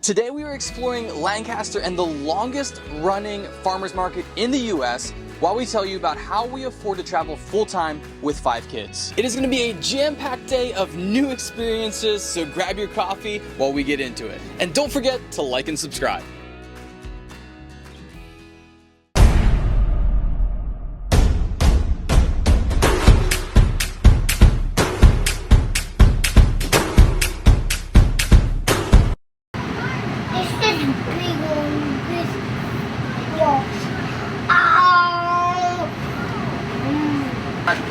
Today we are exploring Lancaster and the longest running farmers market in the US while we tell you about how we afford to travel full-time with 5 kids. It is going to be a jam-packed day of new experiences, so grab your coffee while we get into it. And don't forget to like and subscribe.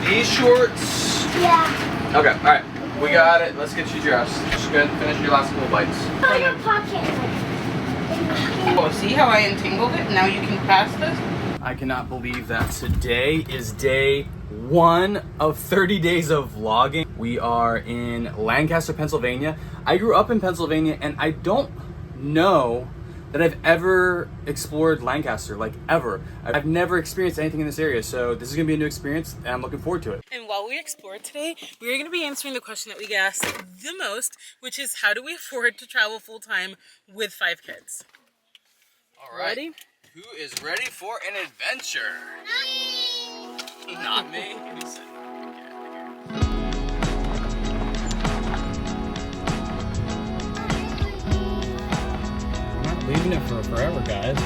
These shorts? Yeah. Okay, alright. We got it. Let's get you dressed. Just go ahead and finish your last couple bites. Oh, your pocket. Oh, see how I entangled it? Now you can pass this? I cannot believe that today is day 1 of 30 days of vlogging. We are in Lancaster, Pennsylvania. I grew up in Pennsylvania and I don't know that I've ever explored Lancaster, like ever. I've never experienced anything in this area, so this is gonna be a new experience and I'm looking forward to it. And while we explore today, we are going to be answering the question that we get asked the most, which is how do we afford to travel full-time with 5 kids? All right. Ready? Who is ready for an adventure? Not me. I'm not leaving it for forever, guys.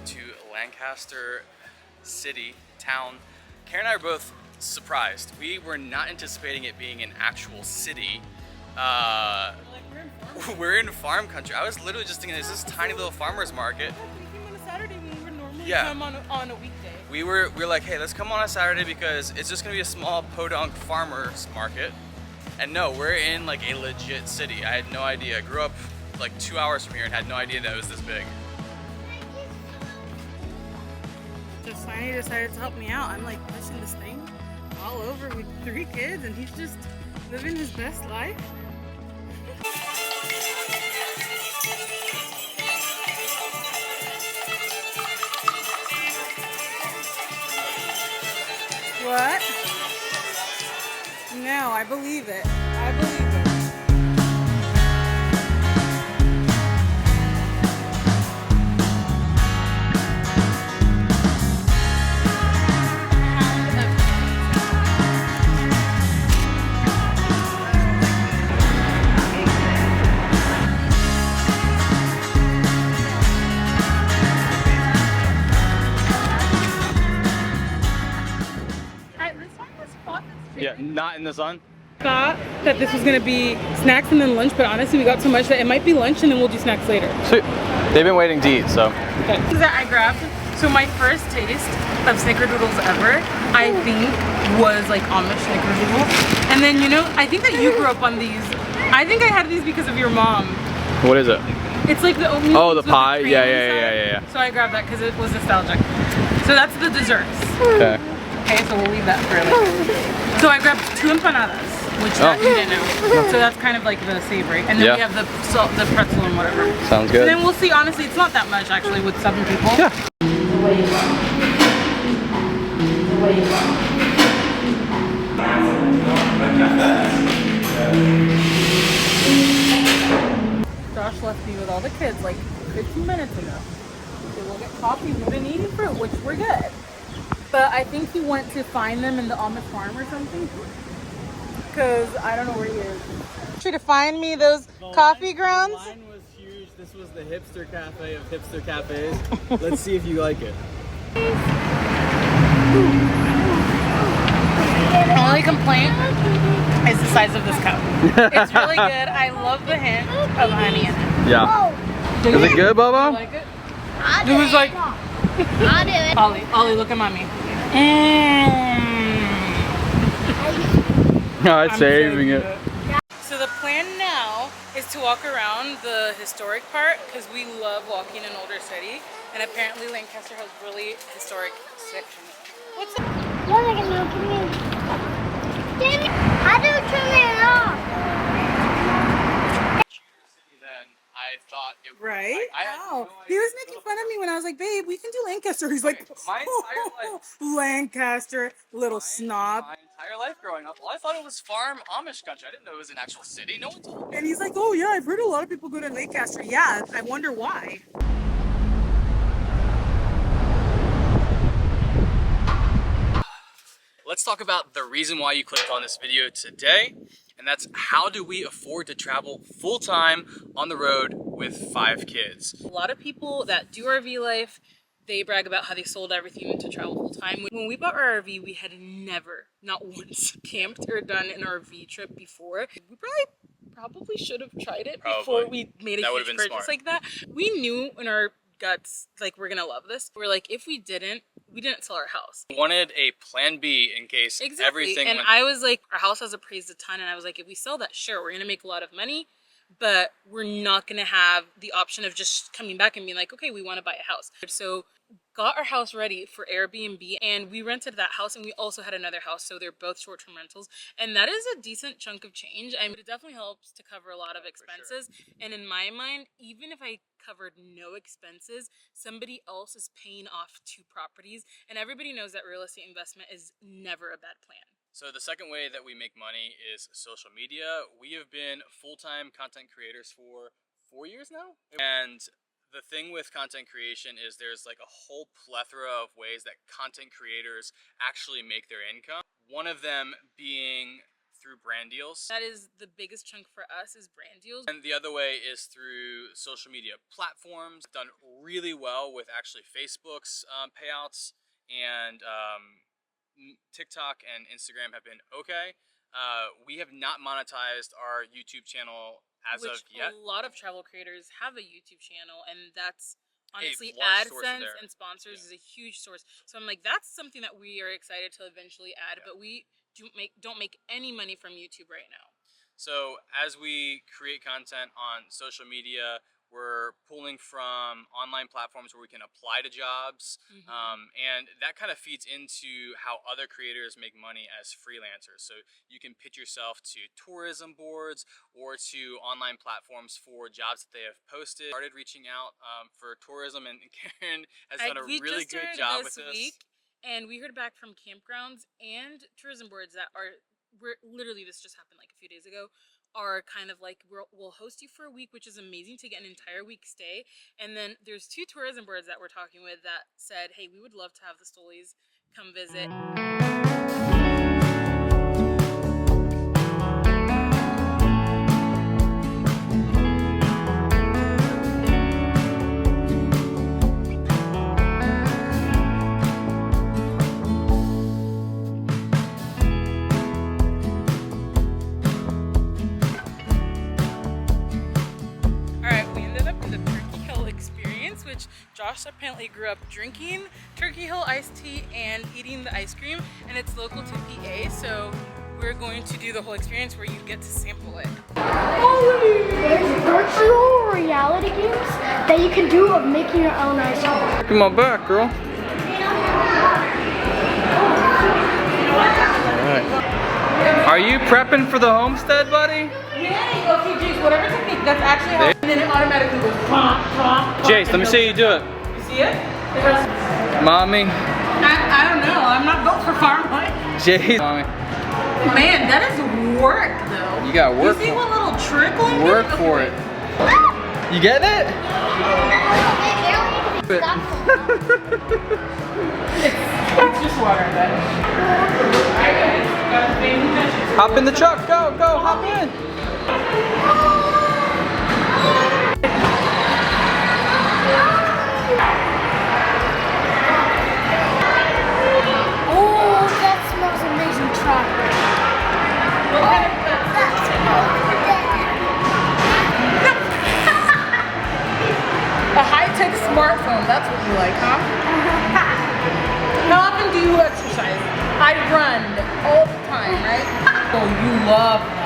To Lancaster city, town. Karen and I are both surprised. We were not anticipating it being an actual city. We're in farm country. I was literally just thinking, is this tiny little farmer's market? We came on a Saturday when we would normally Yeah. come on a weekday. We were like, hey, let's come on a Saturday because it's just gonna be a small podunk farmer's market. And no, we're in like a legit city. I had no idea. I grew up like 2 hours from here and had no idea that it was this big. So Sonny decided to help me out. I'm like pushing this thing all over with 3 kids and he's just living his best life. What? No, I believe it. I believe it. Yeah, not in the sun. Thought that this was gonna be snacks and then lunch, but honestly we got so much that it might be lunch and then we'll do snacks later. Sweet. They've been waiting to eat, so. Okay. Things that I grabbed. So my first taste of snickerdoodles ever, I think, was like Amish snickerdoodle. And then I think that you grew up on these. I think I had these because of your mom. What is it? It's like the oatmeal. Oh, the with pie. cream Yeah. inside. So I grabbed that because it was nostalgic. So that's the desserts. Okay. Okay, so we'll leave that for later. So I grabbed 2 empanadas, which that you didn't know. So that's kind of like the savory. And then we have the salt, the pretzel and whatever. Sounds good. And then we'll see, honestly, it's not that much actually with 7 people. Yeah. Josh left me with all the kids like 15 minutes ago. So we'll get coffee. We've been eating fruit, which we're good. But I think he went to find them in the Amish farm or something. Because I don't know where he is. Try to find me those coffee grounds. The line was huge. This was the hipster cafe of hipster cafes. Let's see if you like it. My only complaint is the size of this cup. It's really good. I love the hint of honey in it. Yeah. Is it good, You Bubba? like it? It was like, I'll do it. Ollie, look at mommy. No, it's saving it. So the plan now is to walk around the historic part because we love walking in older city, and apparently Lancaster has really historic sections. What's up? Look at me. I had Ow. no He idea. was making fun of me when I was like, babe, we can do Lancaster. He's like, my entire life. Lancaster, little snob. My entire life growing up, well, I thought it was farm Amish country. I didn't know it was an actual city. No one told me. And he's like, oh yeah, I've heard a lot of people go to Lancaster. Yeah, I wonder why. Let's talk about the reason why you clicked on this video today, and that's how do we afford to travel full-time on the road with 5 kids. A lot of people that do RV life, they brag about how they sold everything to travel full-time. When we bought our RV, we had never, not once, camped or done an RV trip before. We probably should have tried it before we made a huge purchase like that. We knew in our guts, like, we're gonna love this. We're like, if we didn't sell our house. Wanted a plan B in case everything and went. I was like, our house has appraised a ton, and I was like, if we sell that, sure, we're gonna make a lot of money, but we're not gonna have the option of just coming back and being like, okay, we want to buy a house. So got our house ready for Airbnb, and we rented that house, and we also had another house, so they're both short-term rentals, and that is a decent chunk of change. I mean, it definitely helps to cover a lot of expenses. And in my mind, even if I covered no expenses, somebody else is paying off 2 properties, and everybody knows that real estate investment is never a bad plan. So the second way that we make money is social media. We have been full-time content creators for 4 years now, and the thing with content creation is there's like a whole plethora of ways that content creators actually make their income. One of them being through brand deals. That is the biggest chunk for us, is brand deals. And the other way is through social media platforms. Done really well with actually Facebook's payouts, and TikTok and Instagram have been okay. We have not monetized our YouTube channel as of yet. A lot of travel creators have a YouTube channel, and that's honestly large source AdSense there. and sponsors is a huge source. So I'm like, that's something that we are excited to eventually add, but we don't make any money from YouTube right now. So as we create content on social media, we're pulling from online platforms where we can apply to jobs, and that kind of feeds into how other creators make money as freelancers. So you can pitch yourself to tourism boards or to online platforms for jobs that they have posted. Started reaching out for tourism, and Karen has done a really good job with this. And we heard back from campgrounds and tourism boards that literally, this just happened like a few days ago, are kind of like, we'll host you for a week, which is amazing to get an entire week stay. And then there's 2 tourism boards that we're talking with that said, hey, we would love to have the Stollies come visit. Josh apparently grew up drinking Turkey Hill iced tea and eating the ice cream, and it's local to PA, so we're going to do the whole experience where you get to sample it. There's virtual reality games that you can do of making your own ice cream. Come on back, girl. Alright. Are you prepping for the homestead, buddy? Yay! Okay, Jace, whatever technique, that's actually how, and then it automatically goes pop, pop, pop. Jace, let me see you do it. You see it? Mommy. I don't know, I'm not built for farm life. Jace. Mommy. Man, that is work, though. You gotta work. You see what little trickle? Work for it. You getting it? It's just water, but. Alright, guys. Hop in the truck. Go, hop in. Oh, that smells amazing, chocolate. A high-tech smartphone, that's what you like, huh? How often do you exercise? I run all the time, right? Oh, you love them.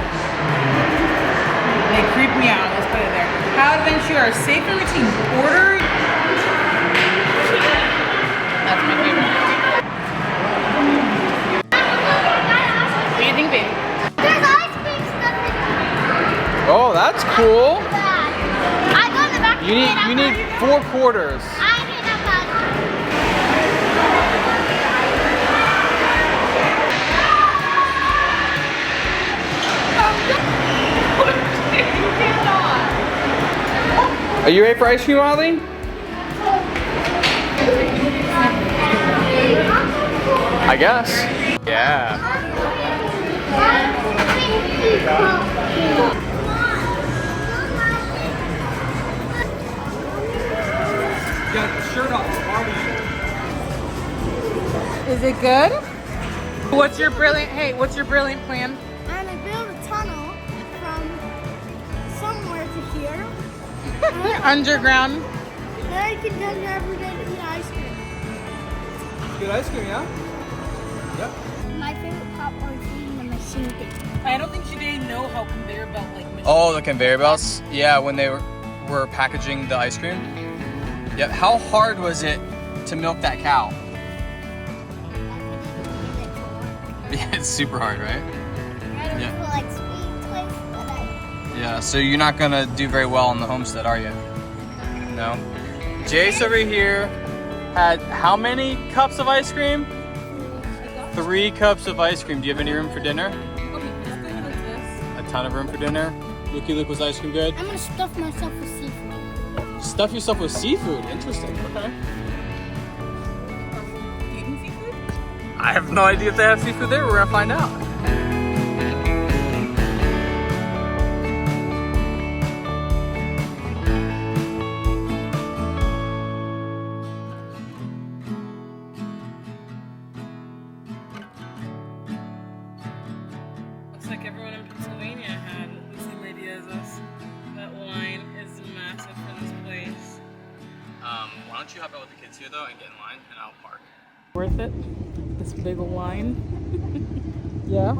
They creep me out, let's put it there. How adventure are safe and routine. Order. That's my favorite. What do you think, baby? There's ice cream stuff in there. Oh, that's cool. I go in the back. You need 4 quarters. I need about. Are you ready for ice cream, Ollie? I guess. Yeah. You got the shirt off, party. Is it good? What's your brilliant plan? I'm gonna build a tunnel from somewhere to here. Underground. Then I can come here every day to eat ice cream. Good ice cream, yeah? Yep. My favorite popcorn feeding the machine thing. I don't think they know how conveyor belt machines. Oh, the conveyor belts? Yeah, when they were packaging the ice cream? Yeah. How hard was it to milk that cow? Yeah, it's super hard, right? Yeah, so you're not gonna do very well on the homestead, are you? No? Jace over here had how many cups of ice cream? 3 cups of ice cream. Do you have any room for dinner? A ton of room for dinner? Looky Luke, was ice cream good? I'm gonna stuff myself with seafood. Stuff yourself with seafood. Interesting. Okay. Eating seafood? I have no idea if they have seafood there. We're gonna find out. Looks like everyone in Pennsylvania had the same idea as us. That line is massive for this place. Why don't you hop out with the kids here though and get in line, and I'll park. Worth it? This big old line? Yeah?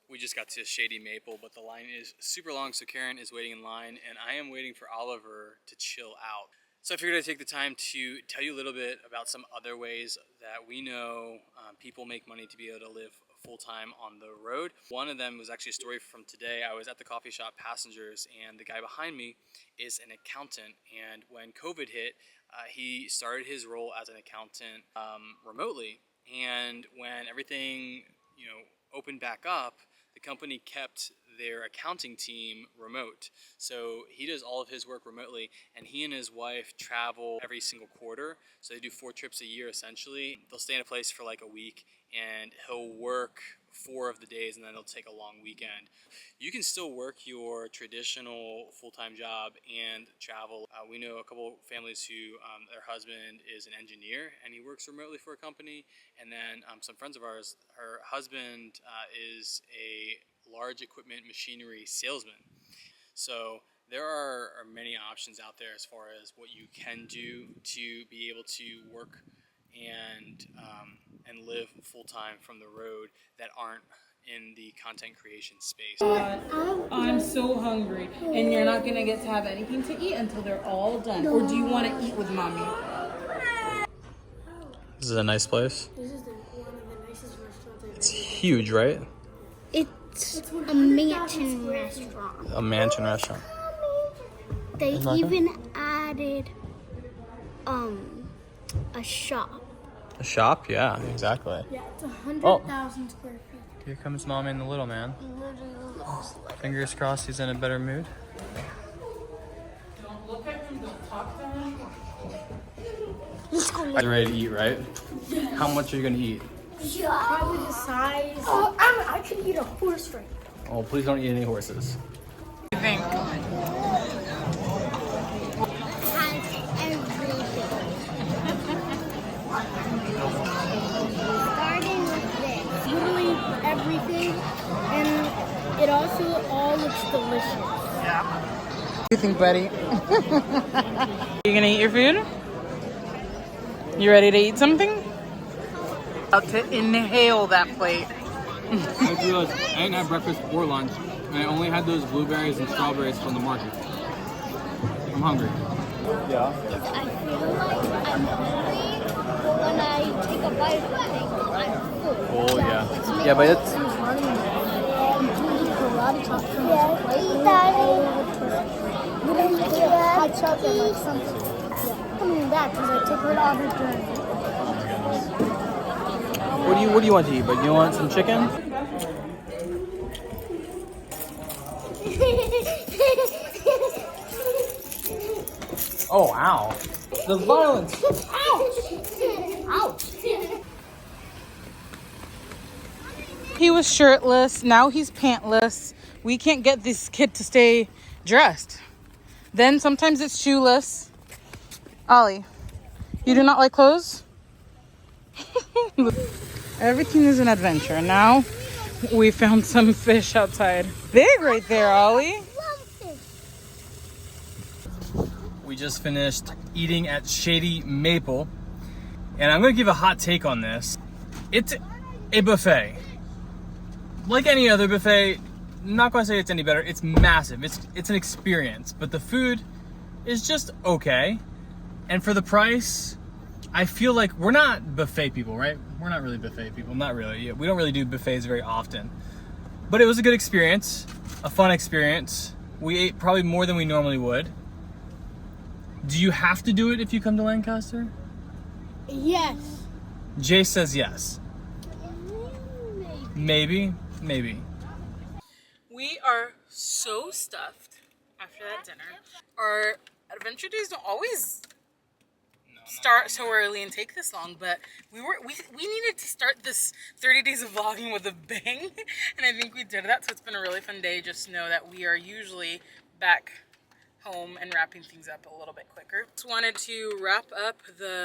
We just got to Shady Maple, but the line is super long, so Karen is waiting in line, and I am waiting for Oliver to chill out. So I figured I'd take the time to tell you a little bit about some other ways that we know people make money to be able to live full-time on the road. One of them was actually a story from today. I was at the coffee shop Passengers, and the guy behind me is an accountant, and when COVID hit, he started his role as an accountant remotely, and when everything opened back up, the company kept their accounting team remote. So he does all of his work remotely, and he and his wife travel every single quarter. So they do 4 trips a year essentially. They'll stay in a place for like a week, and he'll work 4 of the days, and then they'll take a long weekend. You can still work your traditional full-time job and travel. We know a couple families who their husband is an engineer and he works remotely for a company, and then some friends of ours, her husband is a large equipment machinery salesman. So there are many options out there as far as what you can do to be able to work and live full-time from the road that aren't in the content creation space. I'm so hungry, and you're not gonna get to have anything to eat until they're all done. Or do you want to eat with mommy? This is a nice place. This is one of the nicest restaurants I've It's huge, right? It's a mansion restaurant. A mansion restaurant. They even added a shop. A shop? Yeah, exactly. Yeah, it's 100,000 square feet. Here comes mommy and the little man. Literally looks like. Fingers crossed he's in a better mood. Don't look at him, don't talk to him. Let's go. You're ready to eat, right? How much are you gonna eat? Probably the size. Oh, I could eat a horse right now. Oh, please don't eat any horses. What do you think? Starting with this, literally everything, and it also all looks delicious. What do you think, buddy? You gonna eat your food? You ready to eat something? About to inhale that plate. I realized I didn't have breakfast or lunch, and I only had those blueberries and strawberries from the market. I'm hungry. Yeah. I feel like I'm hungry, but when I take a bite of it, I'm full. Oh yeah. Yeah, but it's. Yes, Daddy. I chopped it like something. Yeah. Coming back because I took her on her journey. What do you want to eat? But you want some chicken? Oh, ow. The violence. Ouch! Ouch! He was shirtless, now he's pantless. We can't get this kid to stay dressed. Then sometimes it's shoeless. Ollie, you do not like clothes? Everything is an adventure. Now we found some fish outside. Big right there, Ollie. We just finished eating at Shady Maple, and I'm gonna give a hot take on this. It's a buffet. Like any other buffet, I'm not gonna say it's any better. It's massive. It's an experience, but the food is just okay. And for the price, I feel like we're not buffet people, right? We're not really buffet people. Not really. We don't really do buffets very often. But it was a good experience, a fun experience. We ate probably more than we normally would. Do you have to do it if you come to Lancaster? Yes. Jay says yes. Maybe. We are so stuffed after that dinner. Our adventure days don't always start so early and take this long, but we needed to start this 30 days of vlogging with a bang, and I think we did that. So it's been a really fun day. Just know that we are usually back home and wrapping things up a little bit quicker. Just wanted to wrap up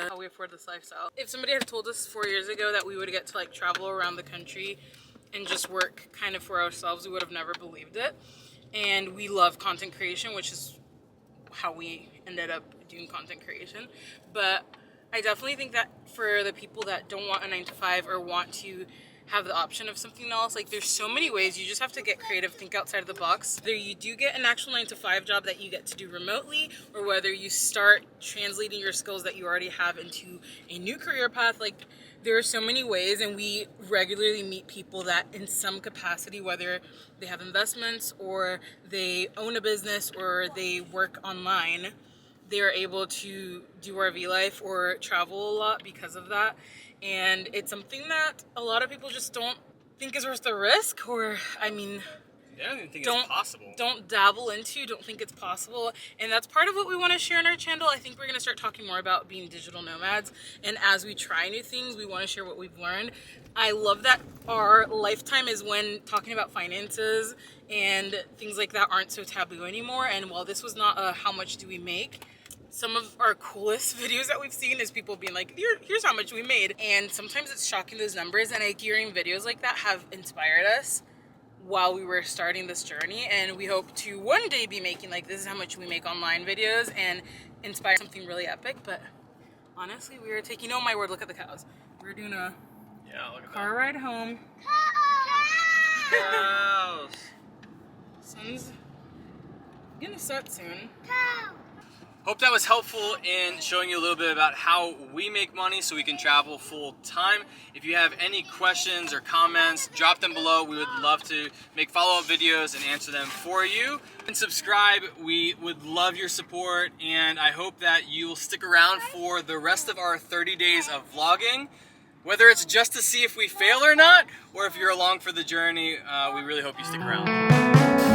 how we afford this lifestyle. If somebody had told us 4 years ago that we would get to like travel around the country and just work kind of for ourselves, we would have never believed it. And we love content creation, which is how we ended up doing content creation. But I definitely think that for the people that don't want a 9-to-5 or want to have the option of something else, like there's so many ways. You just have to get creative, think outside of the box. Whether you do get an actual 9-to-5 job that you get to do remotely, or whether you start translating your skills that you already have into a new career path, like there are so many ways. And we regularly meet people that in some capacity, whether they have investments or they own a business or they work online, they are able to do RV life or travel a lot because of that. And it's something that a lot of people just don't think is worth the risk, or I mean, I don't even think it's possible. Don't dabble into, don't think it's possible. And that's part of what we want to share on our channel. I think we're going to start talking more about being digital nomads. And as we try new things, we want to share what we've learned. I love that our lifetime is when talking about finances and things like that aren't so taboo anymore. And while this was not a how much do we make, some of our coolest videos that we've seen is people being like, here's how much we made. And sometimes it's shocking, those numbers. And hearing videos like that have inspired us while we were starting this journey. And we hope to one day be making like, this is how much we make online videos and inspire something really epic. But honestly, we are taking, oh my word, look at the cows. We're doing a car ride home. Cows. Sun's gonna set soon. Hope that was helpful in showing you a little bit about how we make money so we can travel full time. If you have any questions or comments, drop them below. We would love to make follow-up videos and answer them for you. And subscribe, we would love your support, and I hope that you will stick around for the rest of our 30 days of vlogging. Whether it's just to see if we fail or not, or if you're along for the journey, we really hope you stick around.